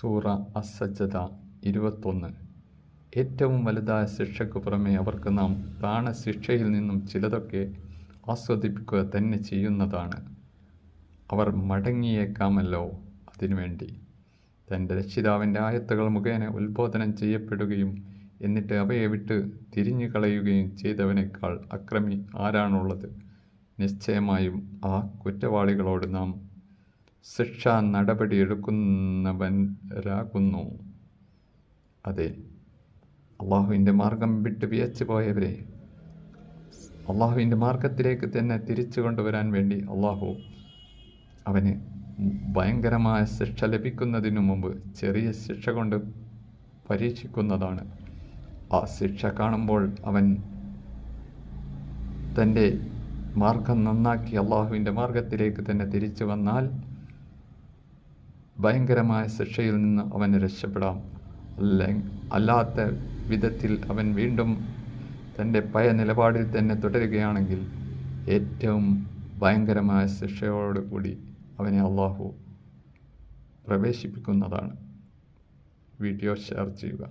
സൂറ അസ്സജ്ജദ 21. ഏറ്റവും വലുതായ ശിക്ഷയ്ക്കു പുറമെ അവർക്ക് നാം പ്രാണശിക്ഷയിൽ നിന്നും ചിലതൊക്കെ ആസ്വദിപ്പിക്കുക തന്നെ ചെയ്യുന്നതാണ്. അവർ മടങ്ങിയേക്കാമല്ലോ അതിനുവേണ്ടി. തൻ്റെ രക്ഷിതാവിൻ്റെ ആയത്തുകൾ മുഖേന ഉത്ബോധനം ചെയ്യപ്പെടുകയും എന്നിട്ട് അവയെ വിട്ട് തിരിഞ്ഞു കളയുകയും ചെയ്തവനേക്കാൾ അക്രമി ആരാണുള്ളത്? നിശ്ചയമായും ആ കുറ്റവാളികളോട് നാം ശിക്ഷാ നടപടിയെടുക്കുന്നവരാകുന്നു. അതെ, അള്ളാഹുവിൻ്റെ മാർഗം വിട്ട് വിയച്ചു പോയവരെ അള്ളാഹുവിൻ്റെ മാർഗത്തിലേക്ക് തന്നെ തിരിച്ചു കൊണ്ടുവരാൻ വേണ്ടി അള്ളാഹു അവന് ഭയങ്കരമായ ശിക്ഷ ലഭിക്കുന്നതിനു മുമ്പ് ചെറിയ ശിക്ഷ കൊണ്ട് പരീക്ഷിക്കുന്നതാണ്. ആ ശിക്ഷ കാണുമ്പോൾ അവൻ തൻ്റെ മാർഗം നന്നാക്കി അള്ളാഹുവിൻ്റെ മാർഗത്തിലേക്ക് തന്നെ തിരിച്ചു വന്നാൽ ഭയങ്കരമായ ശിക്ഷയിൽ നിന്ന് അവന് രക്ഷപ്പെടാം. അല്ലാത്ത വിധത്തിൽ അവൻ വീണ്ടും തൻ്റെ പഴയ നിലപാടിൽ തന്നെ തുടരുകയാണെങ്കിൽ ഏറ്റവും ഭയങ്കരമായ ശിക്ഷയോടുകൂടി അവനെ അള്ളാഹു പ്രവേശിപ്പിക്കുന്നതാണ്. വീഡിയോ ഷെയർ ചെയ്യുക.